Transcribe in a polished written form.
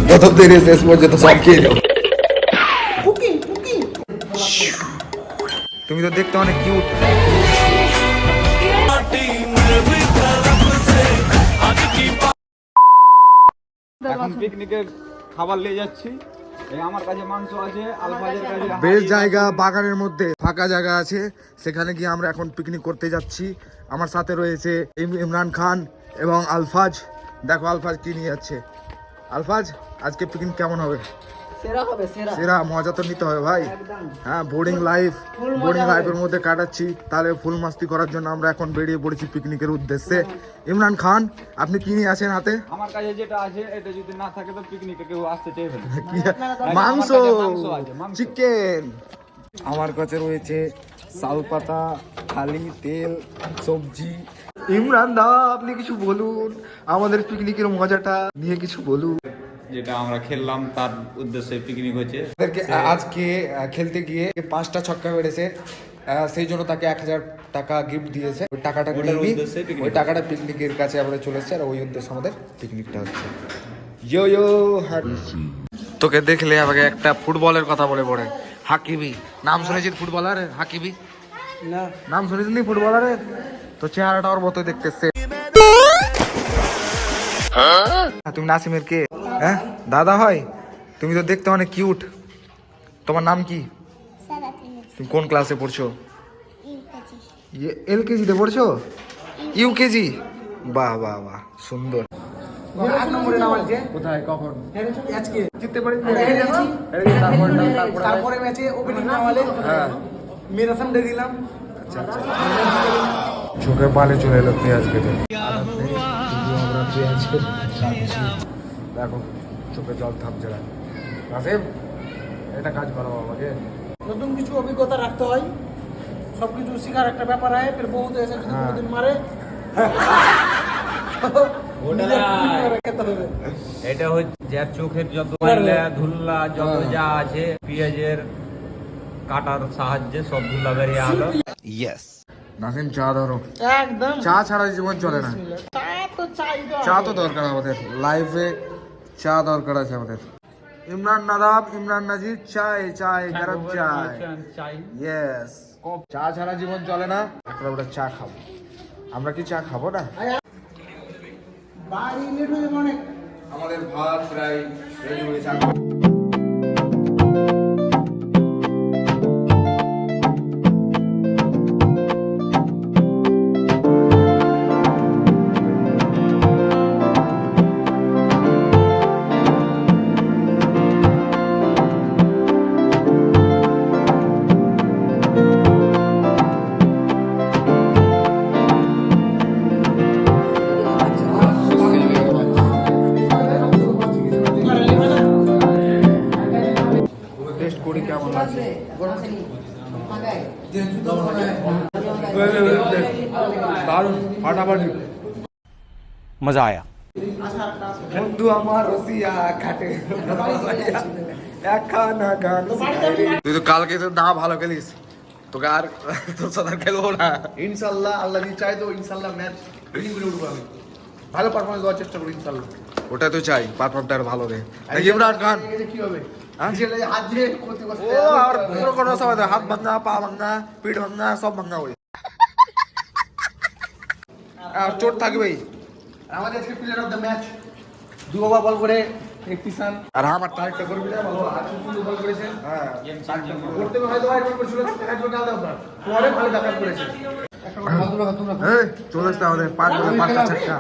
প্রথম থেকে শেষ পর্যন্ত সব খেয়ে যাও। তুমি তো দেখতে অনেক কিউট। এখন পিকনিকের খাবার নিয়ে যাচ্ছি। আমার কাছে মাংস আছে, আলফাজের কাছে বেশ জায়গা, বাগানের মধ্যে ফাঁকা জায়গা আছে, সেখানে গিয়ে আমরা এখন পিকনিক করতে যাচ্ছি। আমার সাথে রয়েছে ইমরান খান এবং আলফাজ। দেখো আলফাজ কি নিয়ে যাচ্ছে। আলফাজ, আজকে পিকনিক কেমন হবে? সেরা মজা তো নিতে হবে ভাই। হ্যাঁ, বোর্ডিং লাইফের মধ্যে কাটাচ্ছি, তাহলে ফুল মাস্তি করার জন্য আমরা এখন বেরিয়ে পড়েছি পিকনিকের উদ্দেশ্যে। ইমরান খান, আপনি কি নিয়ে আছেন হাতে? আমার কাছে যেটা আছে, এটা যদি না থাকে তো পিকনিকে কেউ আসতে চাইবে না। মাংস, চিকেন। আমার কাছে রয়েছে শাল পাতা, থালি, তেল, সবজি। ইমরান দা, আপনি কিছু বলুন, আমাদের পিকনিকের মজাটা নিয়ে কিছু বলুন। যেটা আমরা খেললাম তার উদ্দেশ্যে পিকনিক হচ্ছে। আজকে খেলতে গিয়ে 5টা ছক্কা মেরেছে, সেই জন্য তাকে 1000 টাকা গিফট দিয়েছে। ওই টাকাটা নিয়ে ওই টাকাটা পিকনিকের কাছে আমাদের চলে এসেছে, আর ওই উদ্দেশ্যে আমাদের পিকনিকটা হচ্ছে। তোকে দেখলে আমাকে একটা ফুটবলের কথা বলে পড়ে, হাকিবি। নাম শুনেছিস ফুটবলার হাকিবি? না, নাম শুনেছিস নি ফুটবলারের? তো চেহারাটা ওর মতো দেখতেছে। তুমি নাসিমের কে? হ্যাঁ, দাদা হয়? তুমি তো দেখতে অনেক কিউট। তোমার নাম কি? তুমি কোন ক্লাসে পড়ছো? এলকেজিতে পড়ছো? ইউকেজি? বাহ বাহ বাহ, সুন্দর। কোথায়, কখন? জিততে পারি তারপরে ম্যাচে ওপেনিং নামালে মেরা সামনে দিলাম। চোখে পানি চলে এলো পেঁয়াজ খেতে। আমরা পেঁয়াজ খেতে দেখো, চোখে জল থামছে না। রাসেম, এটা কাজ করো আমাকে। নতুন কিছু অভিজ্ঞতা রাখতে হয়, সবকিছু শেখার একটা ব্যাপার হয়। ফের বহুত এসে দিন মারে এটা হচ্ছে যার চোখের যত ময়লা ধুলা যত যা আছে, পেঁয়াজের কাটার সাহায্যে সব ধুলা বেরিয়ে আলো। ইয়েস। নাসিম, চা ধরো। একদম চা ছাড়া জীবন চলে না। চা তো দরকার আমাদের লাইফে, চা দরকার আছে আমাদের। ইমরান নাদাব, ইমরান নাজির, চাই চাই গরম চাই। ইয়েস। চা ছাড়া জীবন চলে না। একটা ওটা চা খাবো। আমরা কি চা খাবো না? আমাদের ভাত প্রায় রেডি হয়েছে। मजा आया। বন্ধু আমার রসিয়া খাটে তুই তো কালকে তো না ভালো খেলিস, তোকে আর তোর সাথে খেলবো না। ইনশাল্লাহ, আল্লাহ যদি চাই তো ইনশাল্লাহ ম্যাচ উইনিং করে উঠবো। আমি ভালো পারফরমেন্স দেওয়ার চেষ্টা করি ইনশাল্লাহ। ওটা তো চাই, পারফর্মটা আর ভালো দে। ইমরান খান কি হবে? হাত দিয়ে ও আর পুরো কোনো সময় হাত ভাঙা, পা ভাঙা, পিঠ ভাঙা, সব ভাঙা ওই আর চোট থাকবেই। আমাদের আজকে player of the match 2 over ball করে এক পিসান। আর আমার টাইটটা করবি না, ভালো সুন্দর বল করেছে। হ্যাঁ, করতে হয়তো ভাই বল করেছিল, একজন আলাদা ব্যাপার। পরে ভালো ব্যাকআপ করেছে। এই চলে আসতে আমাদের 5 বলে 5টা ছক্কা।